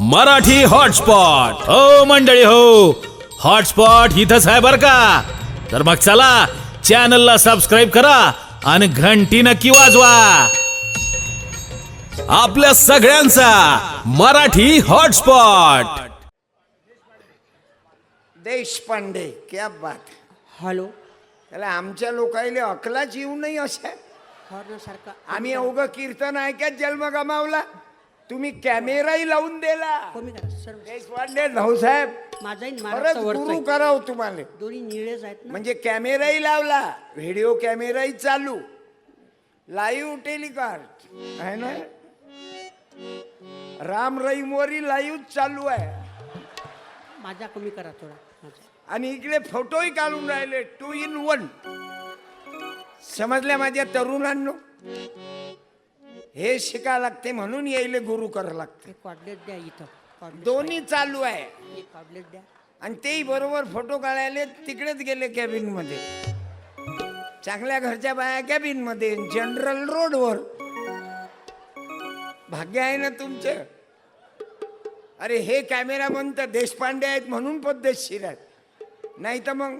Marathi hotspot हो मंडळी हो, हॉटस्पॉट इथंच आहे बर का. तर मग चला चॅनलला सबस्क्राईब करा आणि घंटी नक्की वाजवा. आपल्या सगळ्यांचा मराठी हॉटस्पॉट. देशपांडे क्या बात. हॅलो त्याला आमच्या लोकांना अकलाच येऊ नाही अशा. सारखा आम्ही अवघं कीर्तन ऐकत जन्म गमावला, तुम्ही कॅमेराही लावून दिला. कमी करा सर. देशपांडे भाऊसाहेब माझाही परत गुरु कराव तुम्हाला. दोन्ही निळेच आहेत ना. म्हणजे कॅमेराही लावला, व्हिडिओ कॅमेराही चालू, लाईव्ह टेलिकास्ट आहे ना. राम रहीमवरी लाईव्ह चालू आहे. माझा कमी करा थोडा माझा. आणि इकडे फोटोही काढून राहिले 2 in 1. समजल्या माझ्या तरुणांनो, हे शिका लागते म्हणून यायले गुरु करा लागते. एक कॉर्डलेट द्या इथं. कॉर्डलेट दोन्ही चालू आहे. एक कॉर्डलेट द्या. आणि तेही बरोबर फोटो काढायला तिकडेच गेले कॅबिन मध्ये. चांगल्या घरच्या बाया कॅबिन मध्ये, जनरल रोडवर. भाग्य आहे ना तुमचं. अरे हे कॅमेरा बंद देशपांडे आहेत म्हणून पद्धतशीर आहेत, नाही तर मग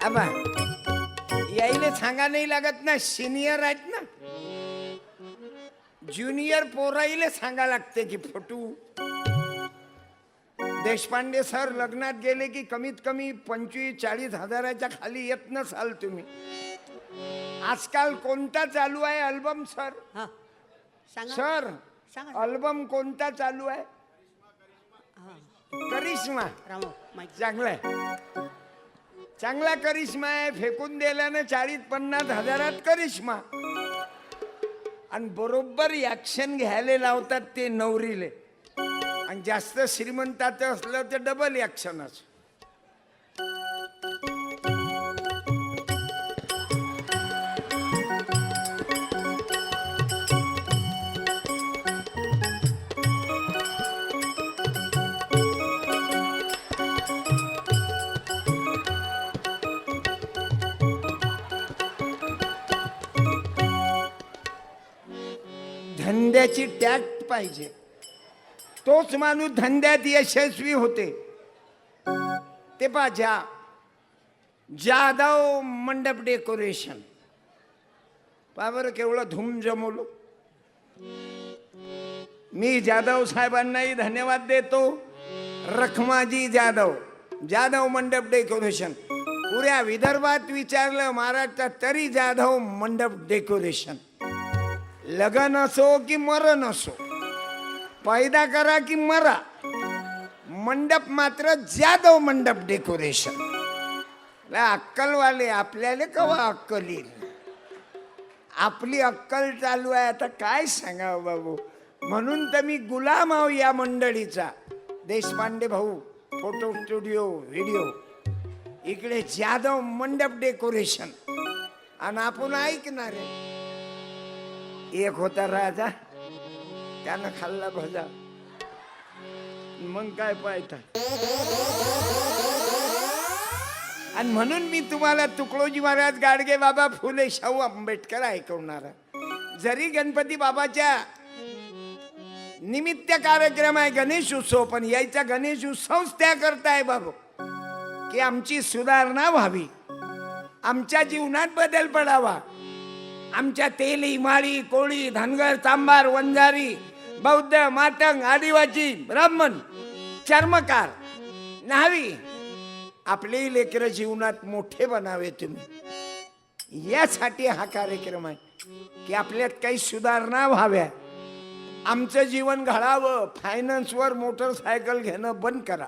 आबा यायले सांगा नाही लागत ना. सिनियर आहेत ना, ज्युनियर पोराईले सांगा लागते की फोटो. देशपांडे सर लग्नात गेले की कमीत कमी 25-40 हजाराच्या खाली येत नसाल तुम्ही. आजकाल कोणता चालू आहे अल्बम सर? हा सांगा सर सांगा. अल्बम कोणता चालू आहे? करिश्मा. राम माईक. चांगला आहे, चांगला करिश्मा आहे. फेकून दिल्यानं 40-50 हजारात करिश्मा. आणि बरोबर ऍक्शन घ्यायला लावतात ते नवरीले. आणि जास्त श्रीमंताचं असलं तर डबल ऍक्शनच. धंद्याची टॅक्ट पाहिजे, तोच माणूस धंद्यात यशस्वी होते. ते पाजा जाधव मंडप डेकोरेशन पहा बरं केवढं धूम जमवलं. मी जाधव साहेबांनाही धन्यवाद देतो. रखमाजी जाधव, जाधव मंडप डेकोरेशन. पुऱ्या विदर्भात विचारलं, महाराष्ट्रात तरी जाधव मंडप डेकोरेशन. लग्न असो की मरण असो, पैदा करा की मरा, मंडप मात्र जाधव मंडप डेकोरेशन. अक्कलवाले आपल्याला कवा अक्कल येईल? आपली अक्कल चालू आहे आता काय सांगावं बाबू. म्हणून तर मी गुलाम आहो या मंडळीचा. देशपांडे भाऊ फोटो स्टुडिओ व्हिडिओ, इकडे जाधव मंडप डेकोरेशन. आणि आपण ऐकणार आहे. एक होता राजा, त्यानं खाल्ला भजा, मग काय पाहता. आणि म्हणून मी तुम्हाला तुकडोजी महाराज, गाडगे बाबा, फुले, शाहू आंबेडकर ऐकवणार. जरी गणपती बाबाच्या निमित्त कार्यक्रम आहे गणेश उत्सव, पण यायचा गणेश उत्सवच त्या करताय बाबू की आमची सुधारणा व्हावी, आमच्या जीवनात बदल पडावा. आमच्या तेली, माळी, कोळी, धनगर, चांभार, वंजारी, बौद्ध, मातंग, आदिवासी, ब्राह्मण, चर्मकार, न्हावी आपले लेकर जीवनात मोठे बनावे तुम्ही. यासाठी हा कार्यक्रम आहे की आपल्यात काही सुधारणा व्हाव्या, आमचं जीवन घडावं. फायनान्सवर मोटरसायकल घेणं बंद करा.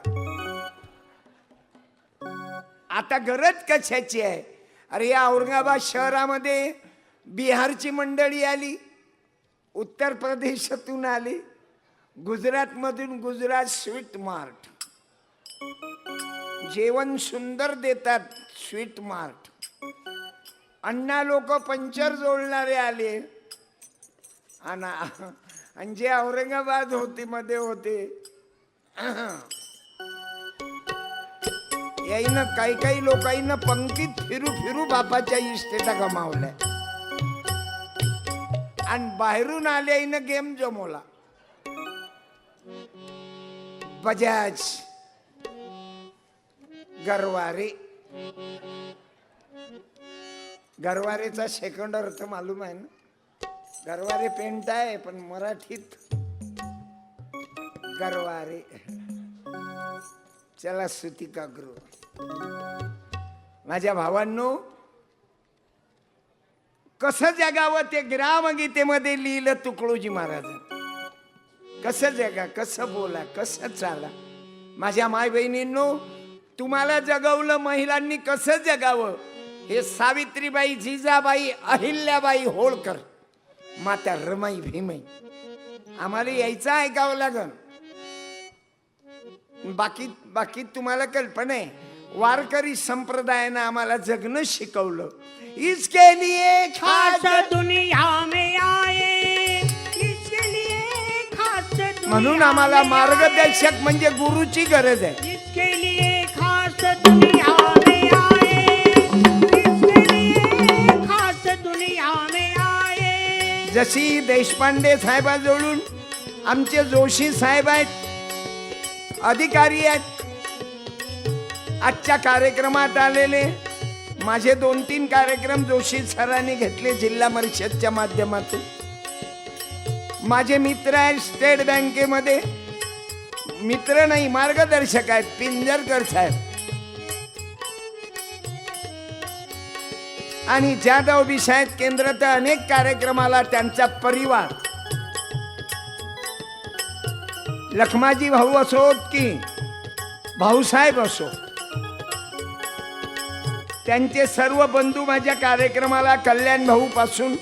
आता गरज कशाची आहे? अरे या औरंगाबाद शहरामध्ये बिहारची मंडळी आली, उत्तर प्रदेशातून आली, गुजरातमधून गुजरात स्वीट मार्ट. जेवण सुंदर देतात स्वीट मार्ट. अण्णा लोक पंचर जोडणारे आले. आणि जे औरंगाबाद होते मध्ये होते याईनं काही लोकांना पंक्तीत फिरू फिरू बापाच्या इस्टेटा गमावल्या. आणि बाहेरून आल्यानं गेम जमवला. बजाज गरवारे. गरवारेचा सेकंड अर्थ मालूम आहे ना. गरवारे पेंट आहे पण मराठीत गरवारे. चला सुतिका गृह. माझ्या भावांनो, कसं जगावं ते ग्रामगीतेमध्ये लिहिलं तुकडोजी महाराज. कसं जगा, कसं बोला, कसं चाला. माझ्या माय बहिणींनो, तुम्हाला जगवलं महिलांनी कसं जगावं हे सावित्रीबाई, जिजाबाई, अहिल्याबाई होळकर, माता रमाई भीमाई आम्हाला यायचं ऐकावं लागल. बाकी तुम्हाला कल्पना आहे. वारकरी संप्रदायानं आम्हाला जगणं शिकवलं. इसके लिए खास दुनिया में आए, इसके लिए खास दुनिया म्हणून आम्हाला मार्गदर्शक म्हणजे गुरुची गरज आहे. इसके लिए खास दुनिया में आए, इसके लिए खास दुनिया में आए. जशी देशपांडे साहेबाजवळून आमचे जोशी साहेब आहेत, अधिकारी आहेत, आजच्या कार्यक्रमात आलेले. माझे 2-3 कार्यक्रम जोशी सरांनी घेतले जिल्हा परिषदच्या माध्यमातून. माझे मित्र आहेत स्टेट बँकेमध्ये, मित्र नाही मार्गदर्शक आहेत, पिंजरकर साहेब आणि जाधव विषयात केंद्र. तर अनेक कार्यक्रमाला त्यांचा परिवार, लखमाजी भाऊ असोत की भाऊसाहेब असो, त्यांचे सर्व बंधू माझ्या कार्यक्रमाला, कल्याण भाऊ पासून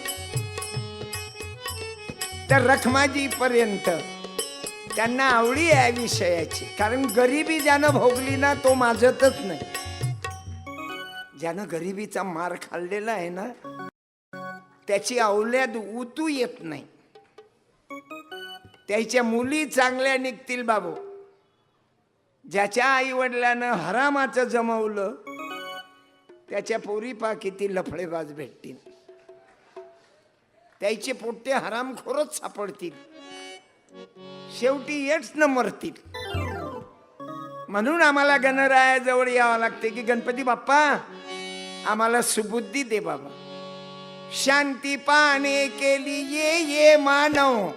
तर रखमाजी पर्यंत त्यांना आवडी आहे विषयाची. कारण गरिबी ज्यानं भोगली ना तो माझतच नाही. ज्यानं गरिबीचा मार खाल्लेला आहे ना त्याची अवल्याद उतू येत नाही. त्याच्या मुली चांगल्या निघतील बाबू. ज्याच्या आई वडिलानं हरामाचं जमवलं त्याच्या पोरी पा किती लफडेबाज भेटतील. त्याचे पोट्टे हरामखोरच सापडतील, शेवटी येच न मरतील. म्हणून आम्हाला गणरायाजवळ यावं लागते की गणपती बाप्पा आम्हाला सुबुद्धी दे बाबा. शांती पाने के लिए ये मानव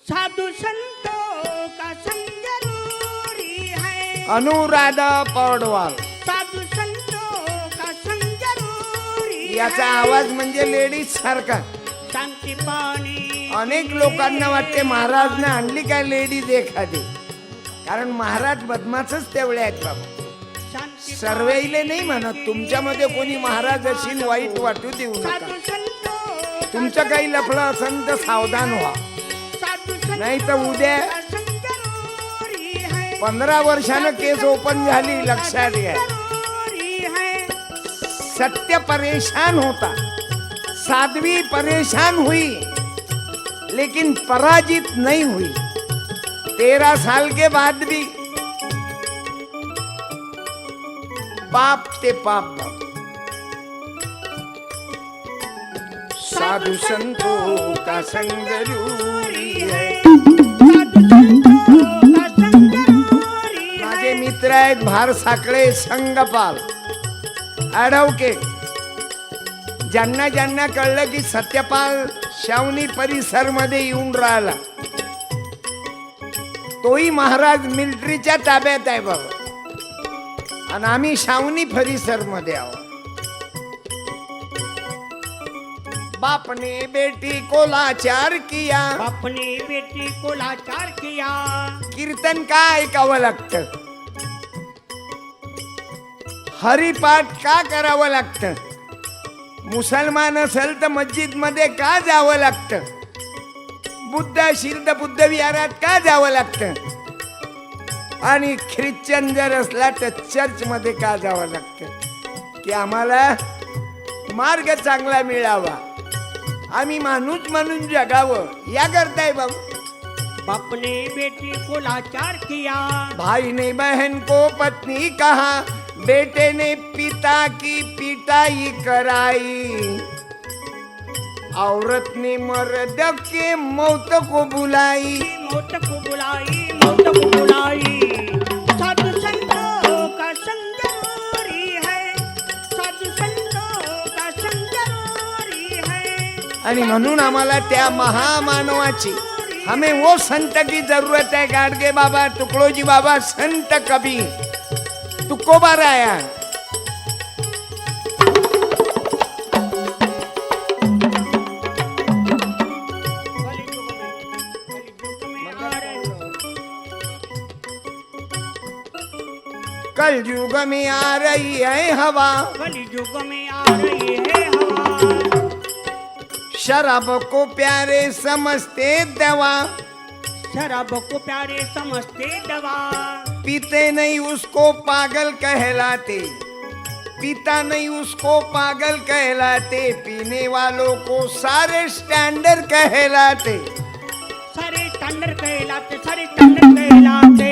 साधु संतों का संग जरूरी है. अनुराधा पौडवाल. साधु संतों का संग जरूरी है. याचा आवाज म्हणजे लेडीज सारखा. शांती पाणी. अनेक लोकांना वाटते महाराज ने आणली काय लेडीज एखादी. कारण महाराज बदमाचच तेवढे आहेत बाबा. शांती सर्वेले नाही म्हणत. तुमच्यामध्ये कोणी महाराज असेल वाईट वाटू देऊ नका. साधु संतों तुमचं काही लफडं असेल तर सावधान व्हा. साधु संतों नाही तर उद्या का संग जरूरी है. 15 वर्षानं केस ओपन झाली लक्षात घ्या. जरूरी है. सत्य परेशान होता, साध्वी परेशान हुई लेकिन पराजित नहीं हुई. 13 साल के बाद भी पाप ते पाप. साधु संतों का संग जरूरी है. माझे मित्र आहेत भार साखळे, संगपाल, ॲडव्होकेट. ज्यांना ज्यांना कळलं की सत्यपाल शावनी परिसर मध्ये येऊन राहिला, तोही महाराज मिलिटरीच्या ताब्यात आहे बाबा आणि आम्ही शावनी परिसर मध्ये आहोत. बाप ने बेटी को लाचार किया. अपनी बेटी को लाचार किया. कीर्तन का ऐकावं लागतं, हरिपाठ का करावं लागतं, मुसलमान असेल तर मस्जिद मध्ये का जावं लागतं, बुद्ध असेल तर बुद्ध विहारात का जावं लागतं, आणि ख्रिश्चन जर असला तर चर्च मध्ये का जावं लागतं. की आम्हाला मार्ग चांगला मिळावा, आम्ही माणूस म्हणून जगावं या करताय बाबू. बाप ने बेटी को लाचार किया. भाई ने बहन को पत्नी कहा, बेटे ने पिता की पिटाई कराई. औरत ने मर्द के मौत को बुलाई, मौत को बुलाई, मौत को बुलाई। साधु संतों का संग जरूरी है, साधु संतों का संग जरूरी है। आणि म्हणून आम्हाला त्या महामानवाची, हमें वो संत की जरूरत है। गाडगे बाबा, तुकडोजी बाबा, संत कबीर, तुकोबा राया। कल युग में आ रही है हवा, कलयुग में आ रही है हवा। शराब को प्यारे समझते दवा, शराब को प्यारे समझते दवा। पीते नहीं उसको पागल कहलाते, पीता नहीं उसको पागल कहलाते, पीने वालों को सारे स्टैंडर्ड कहलाते। सारे स्टैंडर्ड कहलाते, सारे स्टैंडर्ड कहलाते।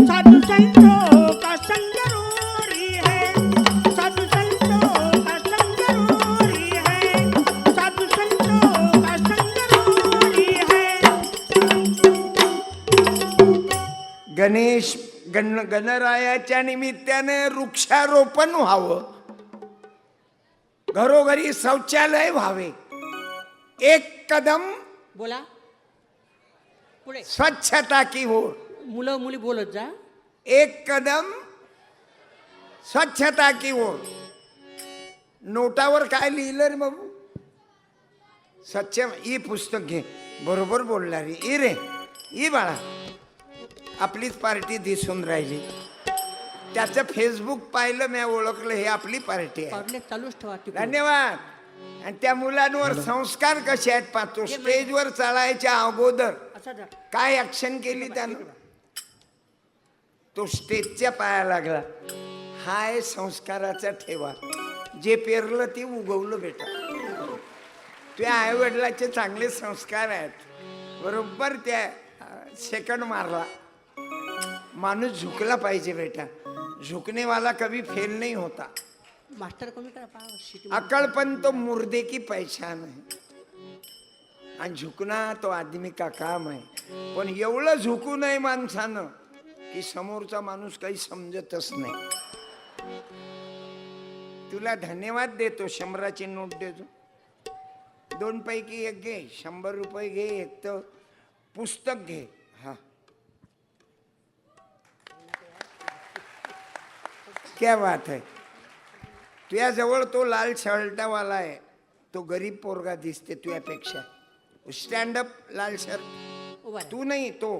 साधु संतों का संग जरूरी है, साधु संतों का संग जरूरी है, साधु संतों का संग जरूरी है। गणरायाच्या निमित्ताने वृक्षारोपण व्हावं, घरोघरी शौचालय व्हावे, एक कदम बोला पुढे, स्वच्छता की ओर, मुलं मुली बोलत जा। एक कदम स्वच्छता की ओर। नोटावर काय लिहिलं रे बाबू? स्वच्छ ही पुस्तक घे, बरोबर बोलला रे, ई रे ई बाळा, आपलीच पार्टी दिसून राहिली। त्याचं फेसबुक पाहिलं, मी ओळखलं हे आपली पार्टी आहे। पावले चालूच ठेवा तिकडे। धन्यवाद। आणि त्या मुलांवर संस्कार कसे आहेत पाहतो, स्टेजवर चढायच्या अगोदर असं जा। काय ऍक्शन केली त्यानं? तो स्टेजच्या पाया लागला। हाय संस्काराचा ठेवा, जे पेरलं ते उगवलं बेटा। तुझ्या आई वडिलाचे चांगले संस्कार आहेत, बरोबर त्या सेकंड मारला। माणूस झुकला पाहिजे बेटा, झुकने वाला कभी फेल नहीं होता। मास्टर कमी करा पाहा शिटी। अकड़पन तो मुर्दे की पहचान है, आणि झुकना तो आदमी का काम आहे। पण एवढं झुकू नये माणसानं की समोरचा माणूस काही समजतच नाही। तुला धन्यवाद देतो, 100ची नोट देतो, 2 पैकी एक घे, 100 रुपये घे, एक तर पुस्तक घे। हा क्या बात है। तुझ्या जवळ तो लाल शर्टावाला आहे, तो गरीब पोरगा दिसते तुझ्यापेक्षा। स्टँड अप, लाल शर्ट उभा तू नाही, तो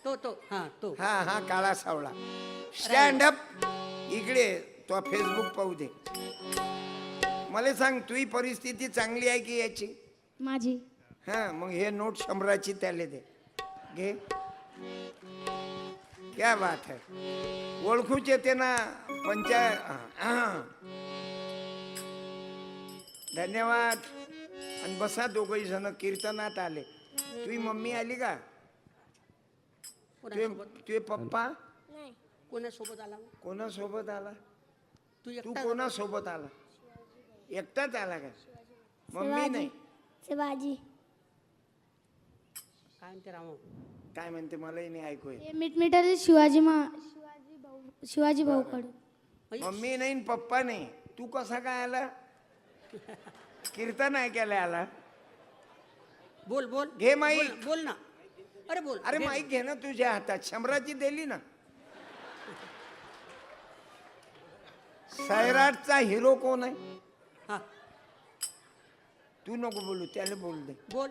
तो हा तो हा हा काळा सावळा। स्टँड अप, इकडे तो फेसबुक पाहू दे। मला सांग, तुझी परिस्थिती चांगली आहे की याची? माझी। हा, मग हे नोट 100ची त्याले दे, घे। क्या बात है, ओळखूच येते ना धन्यवाद। आणि बसा, दोघही जण कीर्तनात आले। तुझी मम्मी आली का? तुझे पप्पा कोणासोबत आला? कोणासोबत आला? तू तू एकटा कोणासोबत आला? एकटाच आला का? मम्मी नाही? शिवाजी। काय म्हणते रामू? काय म्हणते मलाही नाही ऐकू येत। हे मिटमिटर शिवाजी भाऊकडे। मम्मी नाही न पप्पा नाही, तू कसा काय आला? कीर्तन ऐकायला आला? बोल बोल घे माईक। बोल, बोल ना, अरे बोल। अरे माईक घे ना तुझ्या हातात, 100ची दिली ना। सैराटचा हिरो कोण आहे? हा तू नको बोलू, त्याला बोल दे। बोल।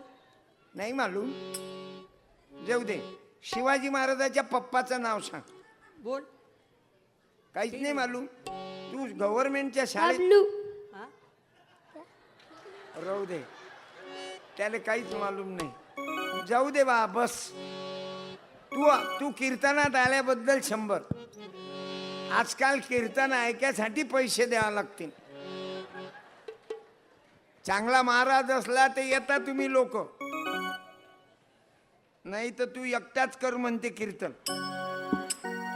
नाही मालूम, जाऊ दे। शिवाजी महाराजाच्या पप्पाचं नाव सांग। बोल। काहीच नाही मालूम? तू गव्हर्नमेंटच्या शाळेत? हा राहू दे, त्याला काहीच मालूम नाही। जाऊ दे बा, बस। तू कीर्तनात आल्याबद्दल 100। आजकाल कीर्तन ऐकायसाठी पैसे द्यावे लागतील। चांगला महाराज असला तर येता तुम्ही लोक, नाही तर तू एकटाच कर म्हणते कीर्तन।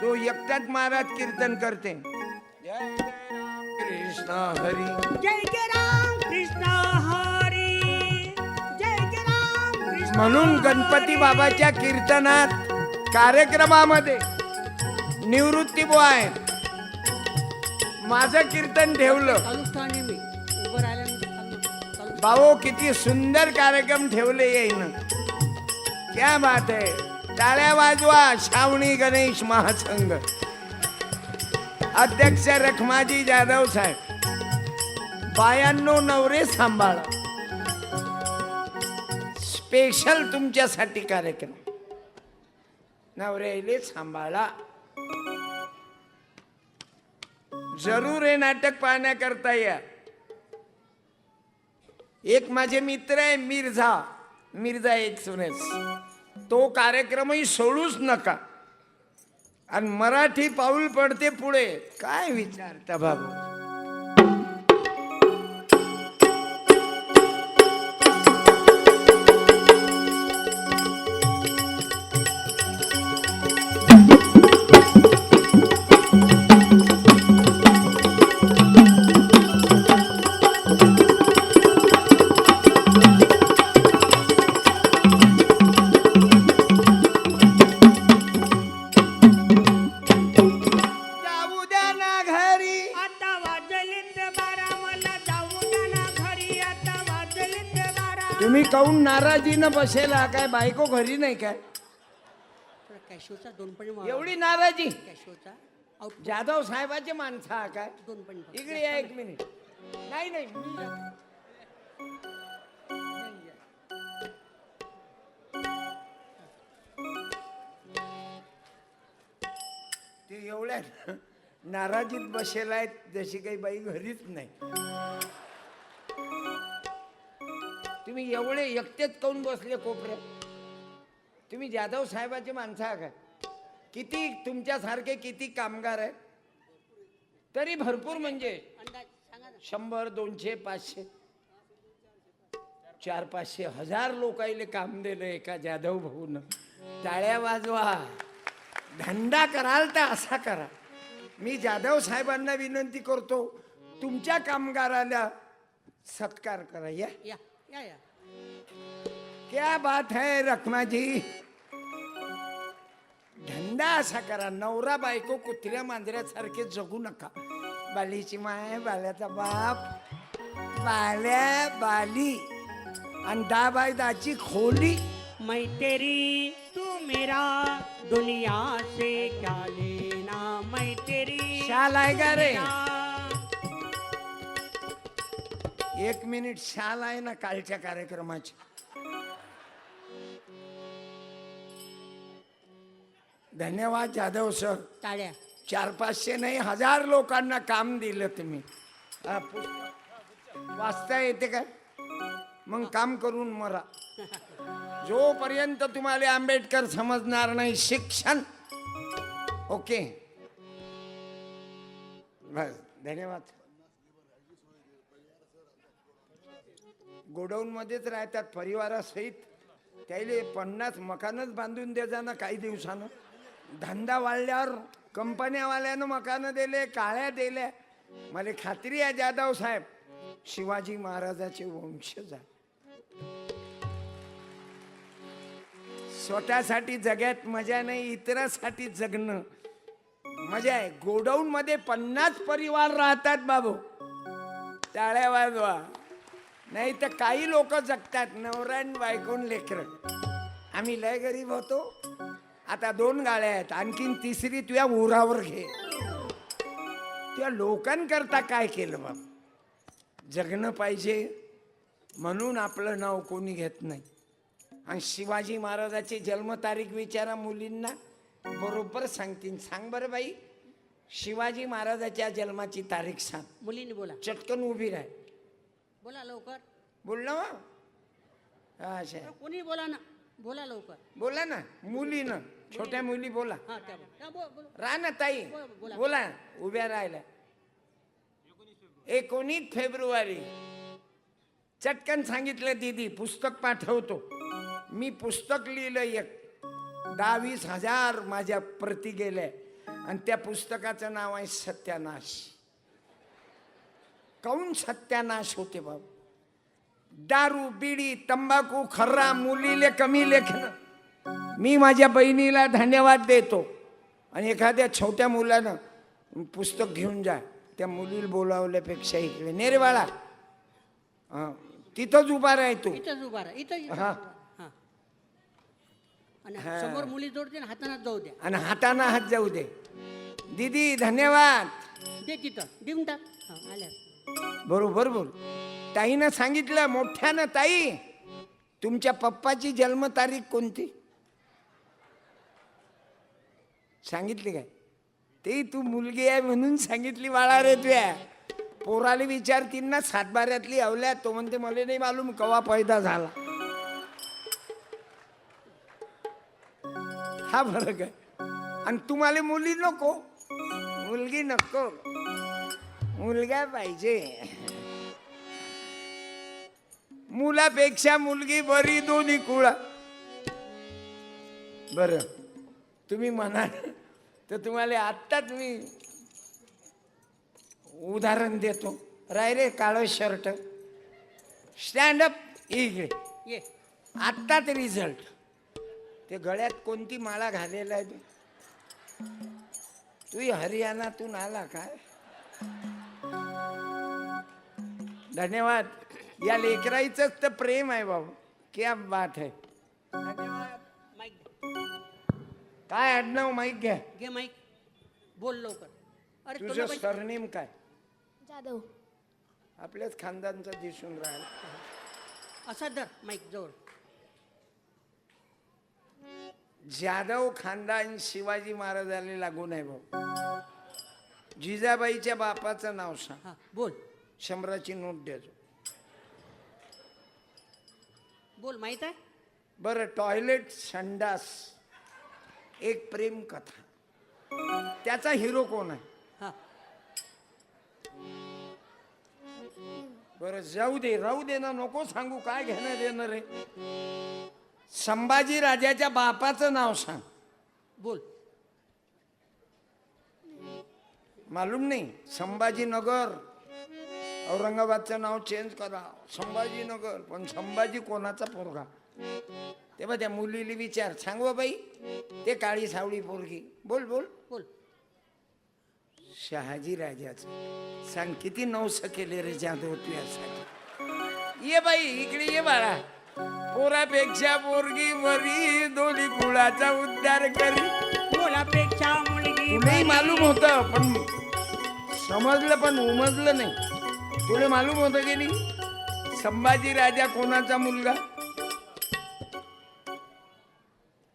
तो एकटाच महाराज कीर्तन करते। जय जय राम कृष्ण हरी, जय जय राम कृष्ण हरी। म्हणून गणपती बाबाच्या कीर्तनात कार्यक्रमामध्ये निवृत्ती बुवा आहेत. माझं कीर्तन ठेवलं. चालूच ठेवा नेहमी. उभं राहिल्यानंतर चालू. भाऊ किती सुंदर कार्यक्रम ठेवले येईन. क्या बात आहे. टाळ्या वाजवा. श्रावणी गणेश महासंघ अध्यक्ष रखमाजी जाधव साहेब. बायांनो नवरे सांभाळा. स्पेशल तुमच्यासाठी कार्यक्रम. नवऱ्याले सांभाळा. जरूर हे नाटक पाहण्याकरता या. एक माझे मित्र आहे मिर्झा एक्सप्रेस. तो कार्यक्रमही सोडूच नका. आणि मराठी पाऊल पडते पुढे. काय विचारता बाबू. जाऊ द्या ना घरी. आता वाजलेत 12 मला जाऊ द्या ना घरी. आता वाजलेत 12. तुम्ही काहून नाराजीनं बसेला. काय बायको घरी नाही काय. कॅशोचा 2 पण एवढी नाराजी. कॅशोचा आउट जाधव साहेबाचे माणसं हा काय. 2 पण इकडे या 1 मिनिट. नाही नाही मी जातो. ते एवढ्या नाराजीत बसेला आहेत जशी काही बाई घरीच नाही. तुम्ही एवढे एकटेच काऊन बसले कोपऱ्यात. तुम्ही जाधव साहेबाचे माणसं आहात काय. किती तुमच्यासारखे किती कामगार आहेत. तरी भरपूर म्हणजे अंदाज सांगा ना. 100 200 500 400 500 1000 लोकायले काम दिलं एका जाधव भाऊन. टाळ्या वाजवा. धंदा कराल तर असा करा. मी जाधव साहेबांना विनंती करतो तुमच्या कामगाराला सत्कार करा. या या या या. क्या बात है रखमाजी. धंदा असा करा. नवरा बायको कुत्र्या मांजऱ्यासारखे जगू नका. बालीची माय बाल्याचा बाप बाल्या बाली आणि दाबायदाची खोली. मैं तेरी तू मेरा दुनिया से क्या लेना. मैं तेरी शाल आहे का रे. मेरा. 1 मिनिट. शाल आहे ना कालच्या कार्यक्रमाची. धन्यवाद जाधव सर. टाळ्या. 400-500 नाही 1000 लोकांना काम दिलं तुम्ही. हा, वाचता येते काय. मग काम करून मरा. जोपर्यंत तुम्हाला आंबेडकर समजणार नाही शिक्षण. ओके बस. धन्यवाद. गोडाऊन मध्येच राहतात परिवारासहित. त्याले 50 मकानच बांधून द्यायचा ना काही दिवसानं. धंदा वाढल्यावर कंपन्यावाल्यानं मकानं दिले काळ्या दिल्या. मला खात्री आहे जाधव साहेब शिवाजी महाराजाचे वंशज आहे. स्वतःसाठी जगात मजा नाही इतरांसाठी जगणं मजा आहे. गोडाऊन मध्ये 50 परिवार राहतात बाबू. टाळ्या वाजवा. नाही तर काही लोक जगतात नवरान बायकोन लेकर. आम्ही लय गरीब होतो. आता 2 गाड्या आहेत आणखीन 3री तुझ्या उरावर घे. त्या लोकांकरता काय केलं बाबा. जगणं पाहिजे म्हणून आपलं नाव कोणी घेत नाही. आणि शिवाजी महाराजाची जन्मतारीख विचारा मुलींना बरोबर सांगतील. सांग बरं बाई शिवाजी महाराजाच्या जन्माची तारीख सांग. मुलींनी बोला. चटकन उभी राह. बोला लवकर. बोल ना अच्छा कोणी बोला ना. बोला लवकर. बोला ना. मुलीनं छोट्या मुली बोला. हा त्या बोल. त्या बोल बोल. राह ना ताई बोला. बोला. उभ्या राहिल्या. 19 फेब्रुवारी. चटकन सांगितलं दीदी पुस्तक पाठवतो. मी पुस्तक लिहिलं एक 10-20 हजार माझ्या प्रती गेल्या. आणि त्या पुस्तकाचं नाव आहे सत्यानाश. काऊन सत्यानाश होते बाबा. दारू बिडी तंबाखू खर्रा मुलीले कमी लेखन. मी माझ्या बहिणीला धन्यवाद देतो. आणि एखाद्या छोट्या मुलानं पुस्तक घेऊन जा, त्या मुलीला बोलावल्यापेक्षा इकडे ने रे बाळा, तिथंच उभा राह तू. इथंच उभा राहा, इथं हा. हा. आणि समोर मुली जोडते आणि हाताने जाऊ द्या. आणि हाताना हात जाऊ दे. दीदी धन्यवाद. दे तिथं देऊन टाक. हा, आल्या. बरोबर बोल. ताईनं सांगितलं मोठ्यानं, ताई तुमच्या पप्पाची जन्मतारीख कोणती सांगितली काय? ते तू मुलगी आहे म्हणून सांगितली बाळा रे. तुया पोराला विचारतील ना सातबाऱ्यातली अवल्या, तो म्हणते मला नाही मालूम कवा पैदा झाला. हा फरक आहे. आणि तुम्हाला मुली नको, मुलगी नको, मुलगा पाहिजे. मुलापेक्षा मुलगी बरी दोन्ही कुळा. बर तुम्ही म्हणाल तर तुम्हाला आत्ताच मी उदाहरण देतो. राय रे काळं शर्ट, स्टँड अप इकडे. ये आत्ताच रिझल्ट. ते गळ्यात कोणती माळा घालेला आहे? तू हरियाणातून आला काय? धन्यवाद. या लेकराईचंच तर प्रेम आहे बाबू. क्या बात है. धन्यवाद. माईक काय आडनाव माईक घ्या. घे माईक. बोल लवकर. अरे तुझं तुला पाहिजे- सरनेम काय? जाधव. आपल्याच खानदानचं दिसून राहिलं. असा धर माईक जवळ. जाधव खानदान शिवाजी महाराजांना लागून आहे भाऊ. जिजाबाईच्या बापाचं नाव सांग. हा बोल. 100ची नोट द्यायचो. बोल. माहित आहे? बरं टॉयलेट संडास एक प्रेम कथा, त्याचा हिरो कोण आहे? हा बरं जाऊ दे, राहू दे ना, नको सांगू. काय घेणं देणं रे. संभाजी राजाच्या बापाचं नाव सांग. बोल. मालूम नाही? संभाजीनगर. औरंगाबादचं नाव चेंज करा, संभाजीनगर. पण संभाजी कोणाचा पोरगा? तेव्हा त्या मुलीला विचार, सांगू बाई ते काळी सावळी पोरगी. बोल बोल बोल. शहाजी राजाचं सांग. किती नवस केले रे जाधव तू यासाठी. ये बाई इकडे ये बाळा. पोरापेक्षा पोरगी बरी, दोन्ही कुळाचा उद्धार करी. मुलापेक्षा मुलगी तुलाही मालूम होतं पण समजलं पण उमजलं नाही. तुला मालूम होतं की नाही संभाजी राजा कोणाचा मुलगा?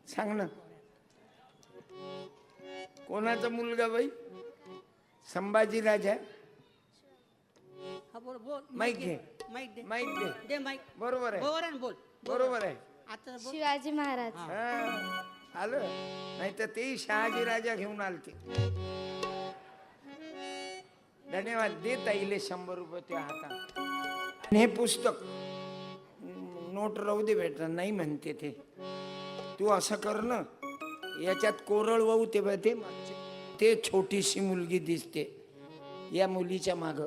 सांग ना. कोणाचा मुलगा बाई? संभाजी राजा. हा बोल. बोल. माईक घे. माईक दे. माईक दे. दे माईक. बरोबर आहे. बरोबर आहे ना? बोल. बरोबर आहे. आता बोल. शिवाजी महाराज. हा, आलं नाही तर तेही शहाजी राजा घेऊन आलते. धन्यवाद. दे ताईले 100 रुपये त्या हातात. हे पुस्तक नोट राहू दे बेटा, नाही म्हणते ते. तू असं कर ना, याच्यात कोरळ वाहू ते ते मागचे. ते छोटीशी मुलगी दिसते या मुलीच्या माग.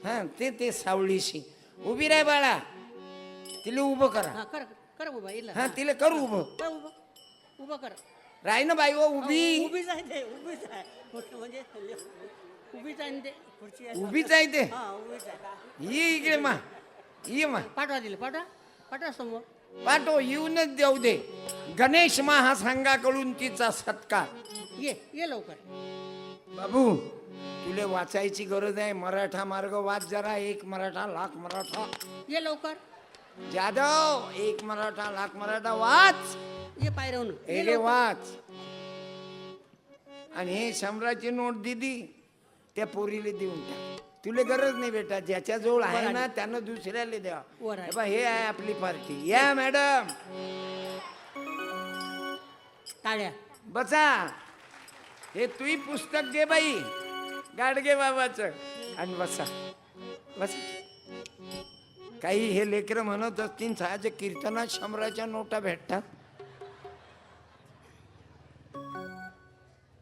हा ते सावळीशी उभी राह बाळा. तिला उभं करा. हा कर कर उभा येईल. हा तिला कर उभं. कर उभं. उभं कर. राय ना बाई ओ उभी. उभीच आहे ते. उभीच आहे. म्हणजे उभीच आहे ना ते. खुर्ची आहे. उभीच आहे ते. हा उभीच आहे. ये इकडे मा. ये मा. पाठवा दिले. पाठवा. पाठवा समोर. पाठव. येऊनच देऊ दे. गणेश महासंघाकडून तिचा सत्कार. ये लवकर. बाबू तुले वाचायची गरज आहे. मराठा मार्ग वाच जरा. एक मराठा लाख मराठा. ये लवकर. जाधव एक मराठा लाख मराठा वाच. ये पायरवून. हे वाच. आणि हे 100ची नोट दिदी त्या पोरीला देऊन टाक. तुला गरज नाही बेटा. ज्याच्या जवळ आहे ना त्यानं दुसऱ्याला द्या. वर आहे. हे बघ, हे आहे आपली पार्टी. या मॅडम टाळ्या. बसा. हे तुही पुस्तक घे बाई गाडगे बाबाचं आणि बसा. बस. काही हे लेकरं म्हणत असतील साहाय्य कीर्तनात 100च्या नोटा भेटतात.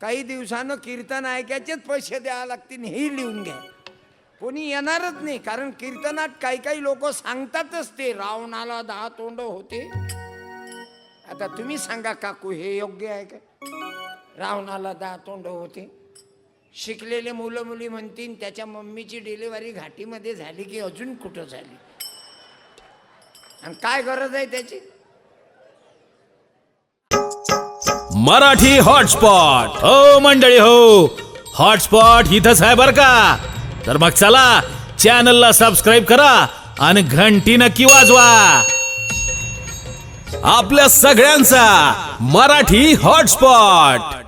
काही दिवसानं कीर्तन ऐकायचेच पैसे द्यावे लागतील. हे लिहून घ्या. कोणी येणारच नाही, कारण कीर्तनात काही काही लोक सांगतातच ते रावणाला 10 तोंड होते. आता तुम्ही सांगा काकू, हे योग्य आहे का? रावणाला 10 तोंड होते. शिकलेले मुलं मुली म्हणतील त्याच्या मम्मीची डिलिव्हरी घाटीमध्ये झाली की अजून कुठं झाली, आणि काय गरज आहे त्याची? मराठी हॉटस्पॉट हो मंडळी हो, हॉटस्पॉट इथंच आहे बर का. तर मग चला चॅनलला सबस्क्राईब करा आणि घंटी नक्की वाजवा. आपल्या सगळ्यांचा मराठी हॉटस्पॉट.